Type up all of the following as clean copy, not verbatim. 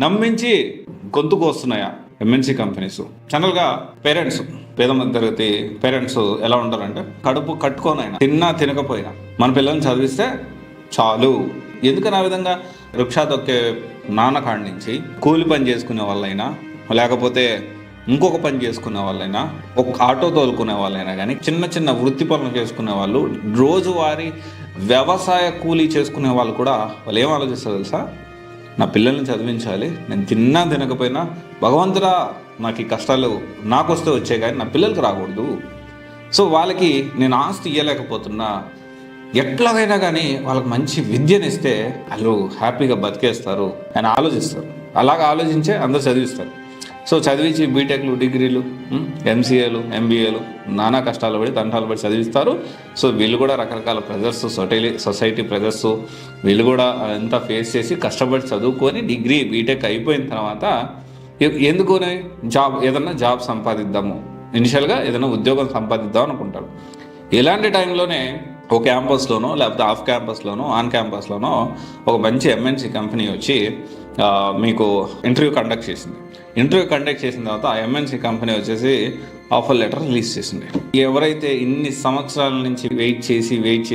నమ్మించి గొంతుకు వస్తున్నాయా ఎంఎన్సీ కంపెనీస్? జనరల్గా పేరెంట్స్, పేద మధ్య తరగతి పేరెంట్స్ ఎలా ఉంటారంటే కడుపు కట్టుకోనైనా తిన్నా తినకపోయినా మన పిల్లల్ని చదివిస్తే చాలు. ఎందుకని ఆ విధంగా రిక్షా తొక్కే నాన్నకాడి నుంచి కూలి పని చేసుకునే వాళ్ళైనా, లేకపోతే ఇంకొక పని చేసుకునే వాళ్ళైనా, ఒక ఆటో తోలుకునే వాళ్ళైనా కానీ, చిన్న చిన్న వృత్తి పనులు చేసుకునే వాళ్ళు, రోజువారీ వ్యవసాయ కూలీ చేసుకునే వాళ్ళు కూడా వాళ్ళు ఏం ఆలోచిస్తారు తెలుసా? నా పిల్లల్ని చదివించాలి, నేను తిన్నా తినకపోయినా భగవంతుడా నాకు ఈ కష్టాలు నాకు వస్తే వచ్చే కానీ నా పిల్లలకి రాకూడదు. సో వాళ్ళకి నేను ఆస్తి ఇవ్వలేకపోతున్నా, ఎట్లాగైనా కానీ వాళ్ళకి మంచి విద్యనిస్తే వాళ్ళు హ్యాపీగా బతికేస్తారు అని ఆలోచిస్తారు. అలాగ ఆలోచించే అందరూ చదివిస్తారు. సో చదివించి బీటెక్లు, డిగ్రీలు, ఎంసీఏలు, ఎంబీఏలు నానా కష్టాలు పడి తంటాలు పడి చదివిస్తారు. సో వీళ్ళు కూడా రకరకాల ప్రెజర్స్, సొసైటీ ప్రెజర్స్ వీళ్ళు కూడా అంతా ఫేస్ చేసి కష్టపడి చదువుకొని డిగ్రీ బీటెక్ అయిపోయిన తర్వాత ఎందుకునే ఏదన్నా జాబ్ సంపాదిద్దాము, ఇనిషియల్గా ఏదైనా ఉద్యోగం సంపాదిద్దాం అనుకుంటారు. ఇలాంటి టైంలోనే ఒక క్యాంపస్లోనో లేకపోతే ఆఫ్ క్యాంపస్లోనో ఆన్ క్యాంపస్లోనో ఒక మంచి ఎంఎన్సీ కంపెనీ వచ్చి మీకు ఇంటర్వ్యూ కండక్ట్ చేసింది. ఇంటర్వ్యూ కండక్ట్ చేసిన తర్వాత ఆ ఎంఎన్సీ కంపెనీ వచ్చేసి ఆఫర్ లెటర్ రిలీజ్ చేసింది. ఎవరైతే ఇన్ని సంవత్సరాల నుంచి వెయిట్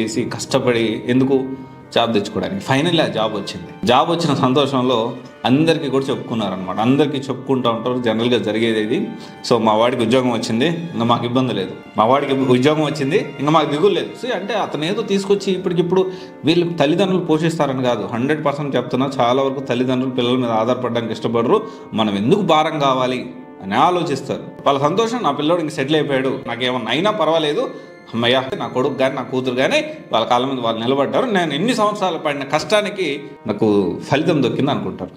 చేసి కష్టపడి ఎందుకు జాబ్ తెచ్చుకోవడానికి ఫైనల్లీ ఆ జాబ్ వచ్చింది. జాబ్ వచ్చిన సంతోషంలో అందరికీ కూడా చెప్పుకున్నారనమాట. అందరికీ చెప్పుకుంటూ ఉంటారు జనరల్గా జరిగేది ఇది. సో మా వాడికి ఉద్యోగం వచ్చింది, ఇంకా మాకు ఇబ్బంది లేదు. మా వాడికి ఉద్యోగం వచ్చింది, ఇంకా మాకు దిగులు లేదు. సో అంటే అతను ఏదో తీసుకొచ్చి ఇప్పటికిప్పుడు వీళ్ళు తల్లిదండ్రులు పోషిస్తారని కాదు, 100% చెప్తున్నా. చాలా వరకు తల్లిదండ్రులు పిల్లల మీద ఆధారపడడానికి ఇష్టపడరు. మనం ఎందుకు భారం కావాలి అని ఆలోచిస్తారు. వాళ్ళ సంతోషం, నా పిల్లోడు ఇంక సెటిల్ అయిపోయాడు, నాకేమన్నా అయినా పర్వాలేదు, అమ్మయ్య నా కొడుకు కానీ నా కూతురు కానీ వాళ్ళ కాళ్ళ మీద వాళ్ళు నిలబడ్డారు, నేను ఎన్ని సంవత్సరాలు పడిన కష్టానికి నాకు ఫలితం దొక్కింది అనుకుంటారు.